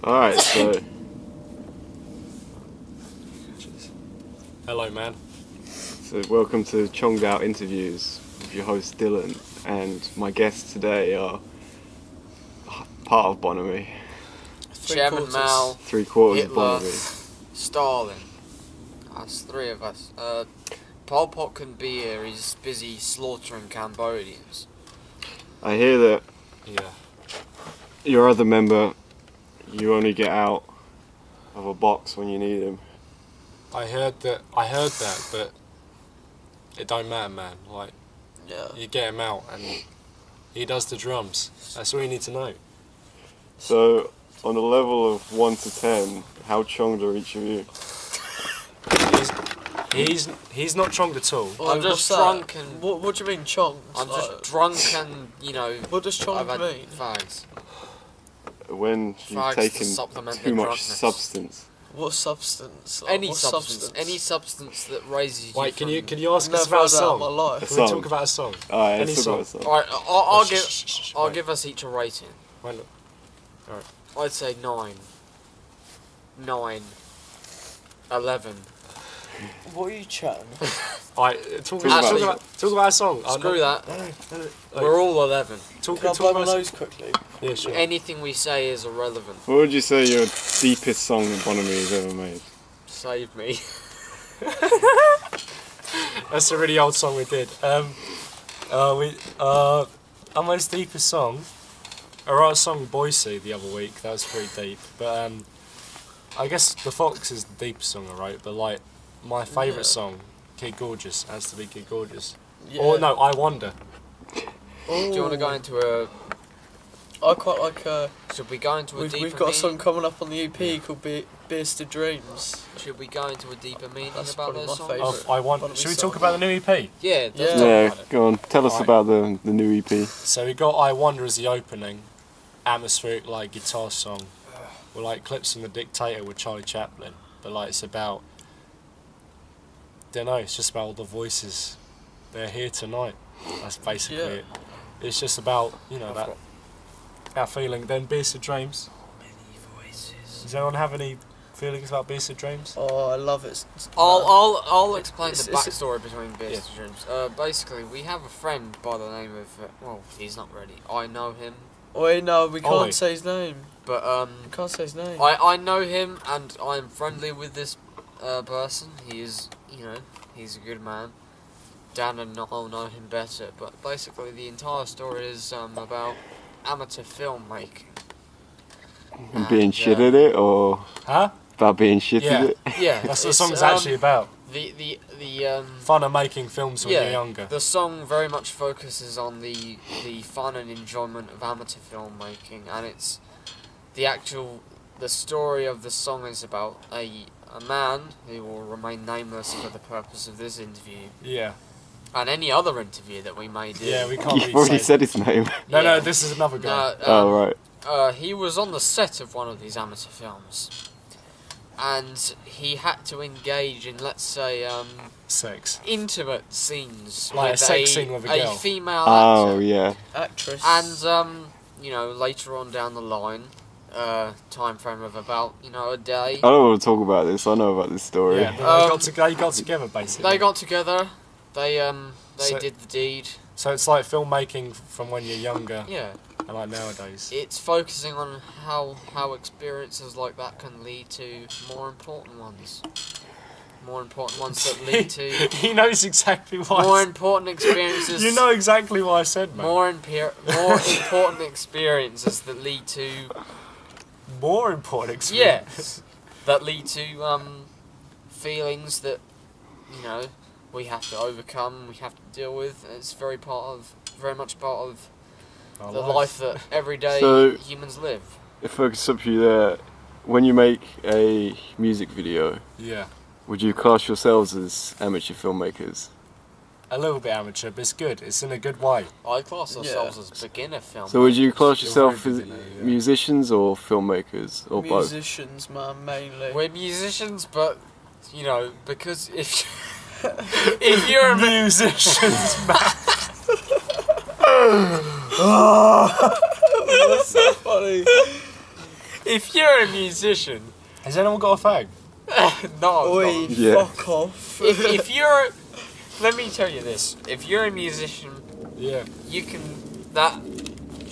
Alright, so... Hello, man. So welcome to Chonged Interviews with your host Dylan, and my guests today are part of Bonhomie. Chairman Mao, Three-quarters of Hitler, Bonhomie. Stalin. That's three of us. Pol Pot couldn't be here, he's busy slaughtering Cambodians. I hear that Yeah. your other member, you only get out of a box when you need him. I heard that, but it don't matter, man. Like, you get him out and he does the drums. That's all you need to know. So, on a level of 1 to 10, how chonged are each of you? He's not chonged at all. I'm just drunk and... What do you mean chonged? I'm just drunk and, you know... What does chonged mean? Fags. When you've Fags to taken supplement too the much drunkenness. substance. What substance? Any what substance. Any substance that raises you. Wait, from... can you ask us Never about a had that in song? my life. A Can we song. talk about a song? Alright, Any let's talk about a song. song. Alright, I'll Wait. give us each a rating. Wait, look. I'd say 9. 9. 11. What are you chatting? Alright, talk Actually, about a song. Screw that. Like, We're all 11. Talk Can I blow my about nose quickly? Yeah, sure. Anything we say is irrelevant. What would you say your deepest song that Bonhomie has ever made? Save me. That's a really old song we did. Our most deepest song. I wrote a song with Boise the other week. That was pretty deep. But I guess The Fox is the deepest song I wrote. But like my favourite song, Kid Gorgeous, has to be Kid Gorgeous. Yeah. Or no, I Wonder. Do you want to go into a... I quite like. Should we go into a deeper We've got a song meaning? coming up on the EP called Beersted Dreams. Should we go into a deeper meaning That's about probably those my songs? favourite. I Want. Bonhomie Should we song. talk about the new EP? Yeah, let's Yeah. talk Yeah, about it. go on. Tell us Alright. about the new EP. So we got I Wonder as the opening, atmospheric like guitar song, with like clips from The Dictator with Charlie Chaplin. But like it's about, don't know, it's just about all the voices. They're here tonight. That's basically Yeah. it. It's just about, you know, that feeling. Then Beersted Dreams. Many voices. Does anyone have any feelings about Beersted Dreams? Oh, I love it. I'll explain the it's- backstory between Beersted Dreams. Basically, we have a friend by the name of... well, he's not ready. I know him. Wait, no, we can't Ollie. say his name. But, We can't say his name. I know him and I'm friendly with this person. He is, you know, he's a good man. Dan and I'll know him better. But basically, the entire story is about amateur filmmaking. And being And, shit at it, or Huh? about being shit Yeah. at it? Yeah, That's what the it's, song's actually about. The Fun of making films when yeah, you're younger. the song very much focuses on the fun and enjoyment of amateur filmmaking, and it's the story of the song is about a man who will remain nameless for the purpose of this interview Yeah. and any other interview that we may do. Yeah, we can't You've really already say. said his name. No, Yeah. this is another guy. No, Oh, right. He was on the set of one of these amateur films, and he had to engage in, let's say, Sex. intimate scenes Like a with sex scene with a girl. female Oh, actor. yeah. Actress. And you know, later on down the line, time frame of about, you know, a day, I don't want to talk about this. I know about this story. Yeah, but Um, they got together basically. they got together. They So- did the deed. So it's like filmmaking from when you're younger Yeah, and like nowadays. it's focusing on how experiences like that can lead to more important ones. More important ones that lead to He knows exactly why. more important experiences. You know exactly what I said, man. more important experiences that lead to More important experience. yes, that lead to feelings that, you know, we have to overcome, we have to deal with. And it's very much part of Our the life that everyday So- humans live. If I could stop you there, when you make a music video, Yeah. would you class yourselves as amateur filmmakers? A little bit amateur, but it's good. It's in a good way. I class ourselves as beginner film. So would you class You're yourself very as beginner, yeah. musicians or filmmakers, or both? Musicians, man, mainly. We're musicians, but you know, because if if you're a Musicians, man. That's so funny. if you're a musician, Has anyone got a fag? no, Oi, Yeah. fuck off. if you're, let me tell you this: if you're a musician, Yeah. you can that.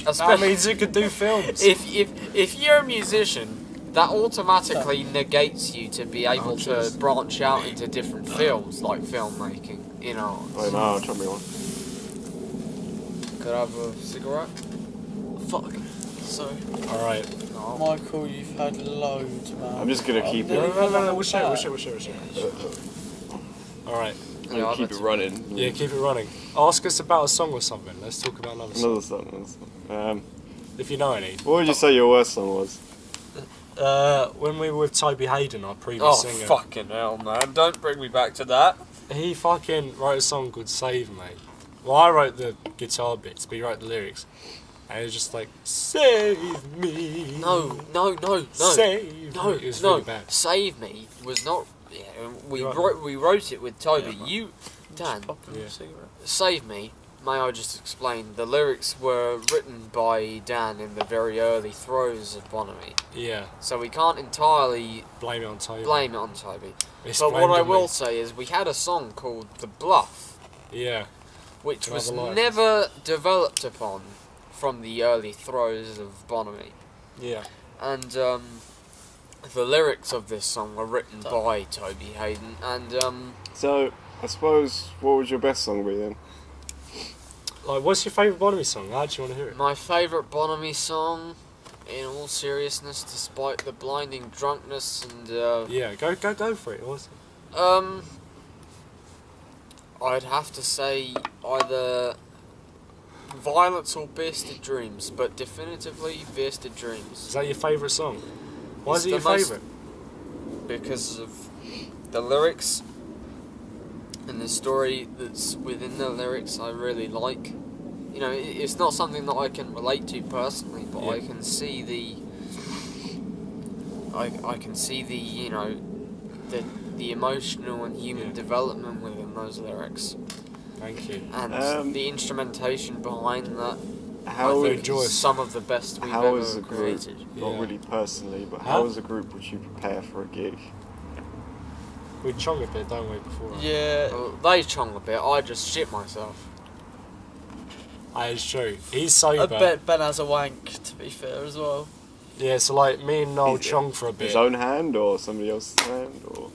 That Especially means you could do films. if you're a musician, that automatically negates you to be able to cheers. branch out into different fields like filmmaking. You know. Wait, no, I'll try me one. Could I have a cigarette? Fuck. Sorry. Alright. No. Michael, you've had loads, man. I'm just gonna keep No, it. we'll share. Alright. I'm Yeah, gonna keep that's- it running. Yeah, keep it running. Ask us about a song or something. Let's talk about another song. Another song. If you know any. What would you say your worst song was? When we were with Toby Hayden, our previous Oh singer, fucking hell, man! Don't bring me back to that. he fucking wrote a song called Save Me. Well, I wrote the guitar bits, but he wrote the lyrics. And it was just like, save me. No. Save No, me. It was no. really bad. Save Me was not. Yeah, we Right. we wrote it with Toby. Yeah, you, Dan, Popping Yeah. a cigarette. Save Me. May I just explain? The lyrics were written by Dan in the very early throes of Bonhomie, Yeah, so we can't entirely blame it on Toby. blame it on Toby. It's But blamed what I on me. will say is we had a song called The Bluff, Yeah, which was Another life. never developed upon from the early throes of Bonhomie. yeah. And the lyrics of this song were written by Toby Hayden, and So, I suppose, what would your best song be then? Like, what's your favourite Bonhomie song? I actually want to hear it. my favourite Bonhomie song, in all seriousness, despite the blinding drunkenness and Yeah, go for it. What's it? I'd have to say either Violence or Beasted Dreams, but definitively Beasted Is Dreams, that your favourite song? Why It's is it your the most- favourite? because of the lyrics and the story that's within the lyrics. I really like. You know, it's not something that I can relate to personally, but I Yeah. can see the. I can see the, you know, the emotional and human Yeah. development within those lyrics, Thank you. and the instrumentation behind that. How I would- think Joyce. is some of the best we've How ever as a group, created. not Yeah. really personally, but Huh? how as a group would you prepare for a gig? We chong a bit, don't we, before? Yeah. Well, they chong a bit. I just shit myself. It's true. He's I sober. bet Ben has a wank, to be fair, as well. Yeah, so like me and Noel His- chong for a bit. His own hand or somebody else's hand? Or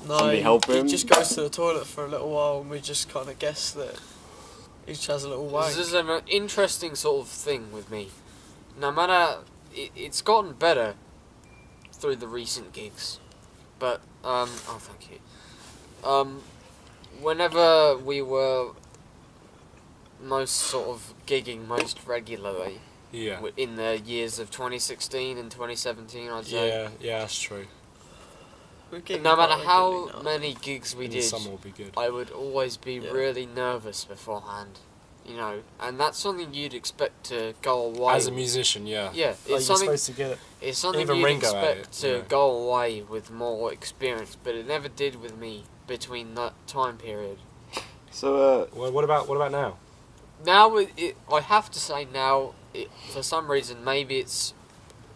No, Somebody help him? he just goes to the toilet for a little while and we just kind of guess that each has a little wank. This is an interesting sort of thing with me. No matter, it's gotten better through the recent gigs, but oh thank you. Whenever we were most sort of gigging most regularly Yeah. in the years of 2016 and 2017, I'd say. Yeah, that's true. We're getting No matter quite how regularly now. many gigs we In the did, summer will be good. I would always be Yeah. really nervous beforehand, you know, and that's something you'd expect to go away. As a musician, yeah. yeah, Like, it's you're something. supposed to get it. It's something even you'd Ringo had expect it, to yeah. go away with more experience, but it never did with me between that time period. so, Well, what about now? Now, I have to say now, for some reason, maybe it's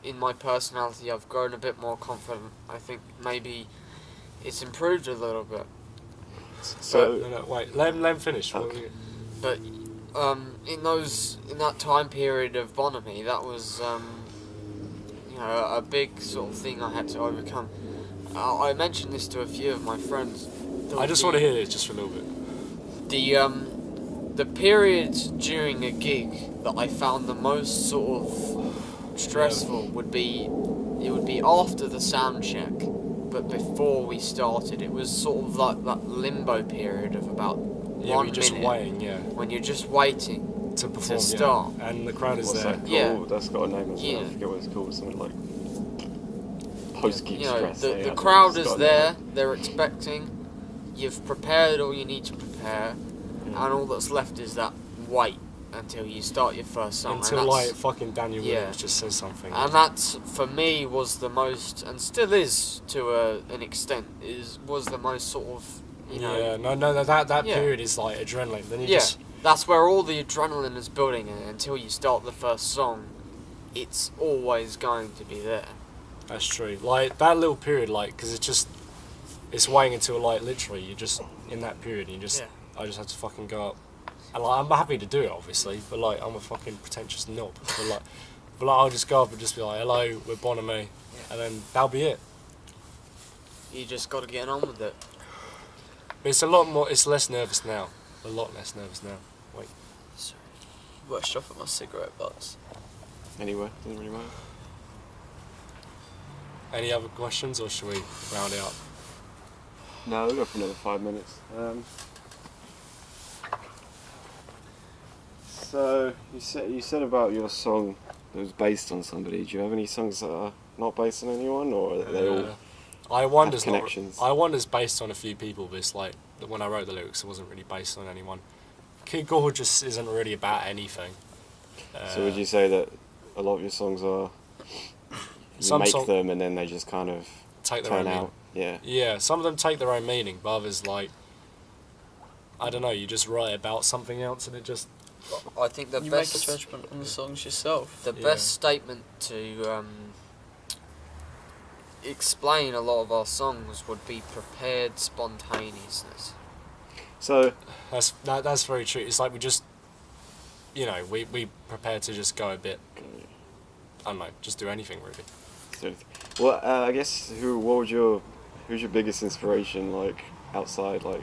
in my personality, I've grown a bit more confident. I think maybe it's improved a little bit. so No, wait. Let him finish. What Okay. were you- But in that time period of Bonhomie, that was you know, a big sort of thing I had to overcome. I mentioned this to a few of my friends. I just want to hear this just for a little bit. The period during a gig that I found the most sort of stressful would be after the sound check, but before we started. It was sort of like that limbo period of about Yeah, one you're just minute waiting, yeah, when you're just waiting. to perform, start. yeah. And the crowd is what's there. that called? Yeah. That's got a name as well. Yeah. I forget what it's called. Something like post-gig You know, stress. the yeah, crowd it's is got a there. name. They're expecting. You've prepared all you need to prepare, and all that's left is that wait until you start your first song. Until and like that's, fucking Daniel yeah. Williams just says something. and that's for me was the most, and still is to an extent, was the most sort of, you know. yeah, no, that Yeah. period is like adrenaline. Then you Yeah, just that's where all the adrenaline is building in until you start the first song, it's always going to be there. That's true. Like that little period, like, because it's waiting until like literally you're just in that period, and I just had to fucking go up, and like I'm happy to do it obviously, but like I'm a fucking pretentious knob, but I'll just go up and just be like, hello, we're Bonhomie, and then that'll be it. You just got to get on with it. But it's a lot more. It's less nervous now. A lot less nervous now. Wait. Sorry. Worst off at my cigarette butts. Anyway, doesn't really matter. Any other questions, or should we round it up? No, we'll go for another 5 minutes. So you said about your song that was based on somebody. Do you have any songs that are not based on anyone, or are they all? I Wonder's connections. I Wonder's based on a few people, but it's like when I wrote the lyrics, it wasn't really based on anyone. Kid Gorgeous isn't really about anything. So would you say that a lot of your songs are you make them and then they just kind of take their turn own out? Meaning. Yeah, some of them take their own meaning, but others, like, I don't know, you just write about something else and it just... I think the you best... make a judgment on the songs yourself. The best statement to explain a lot of our songs would be prepared spontaneousness. So that's very true. It's like we just, you know, we prepare to just go a bit, I don't know, just do anything really. Well, I guess who's your biggest inspiration, like outside, like?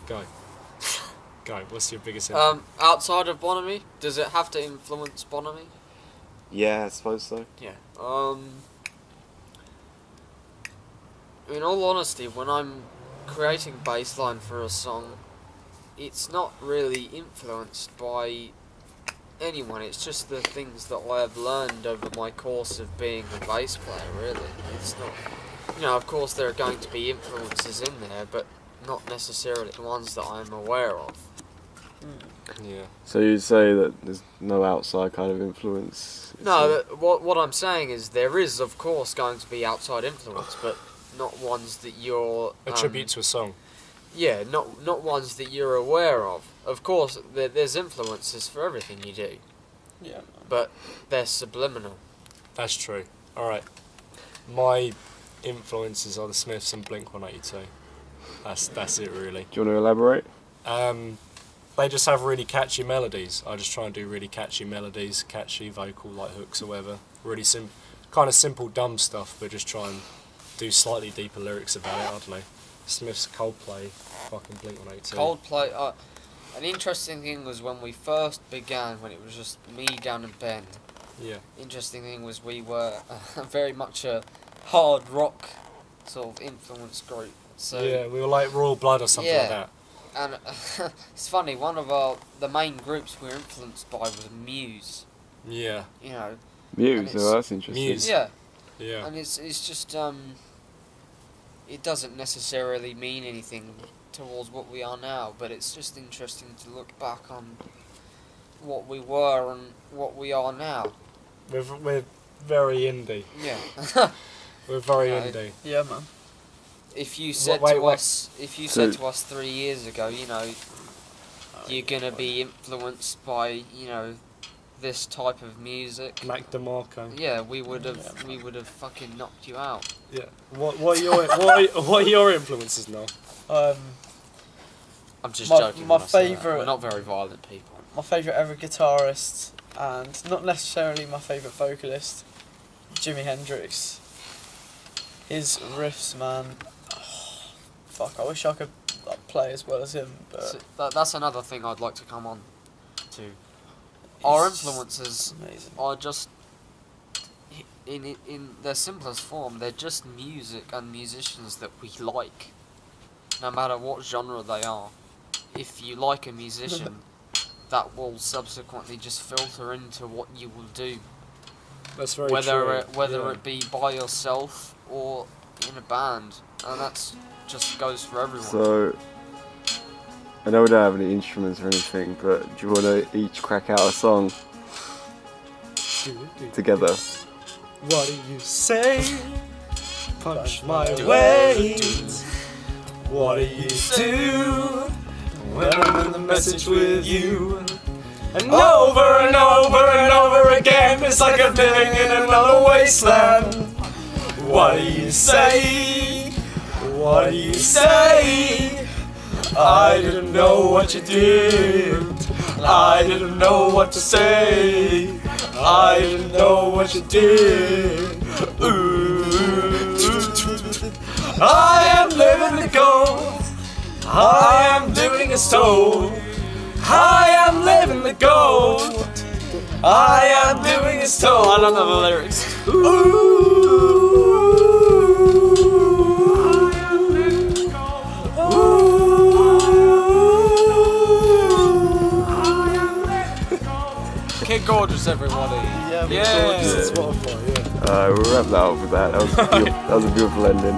Go. What's your biggest? Outside of Bonhomie, does it have to influence Bonhomie? Yeah, I suppose so. Yeah. In all honesty, when I'm creating bassline for a song, it's not really influenced by anyone. It's just the things that I have learned over my course of being a bass player, really. It's not... You know, of course there are going to be influences in there, but not necessarily the ones that I'm aware of. Yeah. So you'd say that there's no outside kind of influence? No, what I'm saying is there is, of course, going to be outside influence, but not ones that you're... Attribute to a song. Yeah, not ones that you're aware of. Of course, there's influences for everything you do. Yeah. Man. But they're subliminal. That's true. Alright. My influences are the Smiths and Blink-182. That's it, really. Do you want to elaborate? They just have really catchy melodies. I just try and do really catchy melodies, catchy vocal like hooks or whatever. Really kind of simple, dumb stuff, but just try and do slightly deeper lyrics about it. I don't know. Smiths, Coldplay, fucking Blink-182. Coldplay. An interesting thing was when we first began, when it was just me, Dan, and Ben. Yeah. Interesting thing was we were very much a hard rock sort of influence group. So yeah, we were like Royal Blood or something like that. And it's funny, one of the main groups we were influenced by was Muse. Yeah. You know. Muse, oh, that's interesting. Muse. Yeah. Yeah. And it's just it doesn't necessarily mean anything towards what we are now, but it's just interesting to look back on what we were and what we are now. We're very indie. Yeah. We're very indie. Yeah, man. If you said said to us 3 years ago, you know, you're gonna be influenced by, you know, this type of music, Mac DeMarco. yeah, we would have fucking knocked you out. Yeah. What are your influences now? I'm just My- joking. my when I say that. favourite- We're not very violent people. My favourite ever guitarist, and not necessarily my favourite vocalist, Jimi Hendrix. His riffs, man. Oh, fuck, I wish I could play as well as him, but So that's another thing I'd like to come on to. Our influences amazing. are just, in their simplest form, they're just music and musicians that we like, no matter what genre they are. If you like a musician, that will subsequently just filter into what you will do. That's very Whether true. it be by yourself or in a band, and that's just goes for everyone. So, I know we don't have any instruments or anything, but do you want to each crack out a song together? What do you say? Punch my my weight. What do you do when I'm in the message with you? And over and over and over again, it's like I'm living in another wasteland. What do you say? What do you say? I didn't know what you did. I didn't know what to say. I didn't know what you did. Ooh. I am living the gold. I am doing a stone. I am living the gold. I am doing a stone. I don't know the lyrics. Kid Gorgeous, everybody. Yeah, Yeah. Gorgeous is Spotify, We'll wrap that up with that. That was a beautiful ending.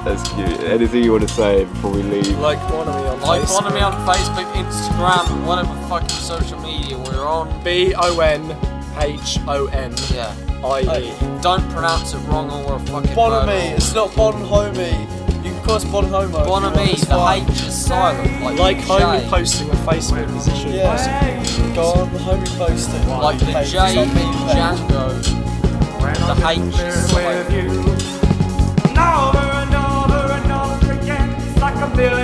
That's cute. Anything you want to say before we leave? Like Bonhomie on Like Facebook. Bonhomie on Facebook, Instagram, whatever fucking social media we're on. Bonhomie. Yeah. IE. Don't pronounce it wrong or we're fucking Bonhomie, murder. it's not Bonhomie. You can call us Bonhomo. Bonhomie, the H is silent. Like the homie J. posting on Facebook is a shit Yeah. Go on, the homie posting. Like the Page, J it's on in the page. Django. The H is silent. And over and over and over again, it's like a million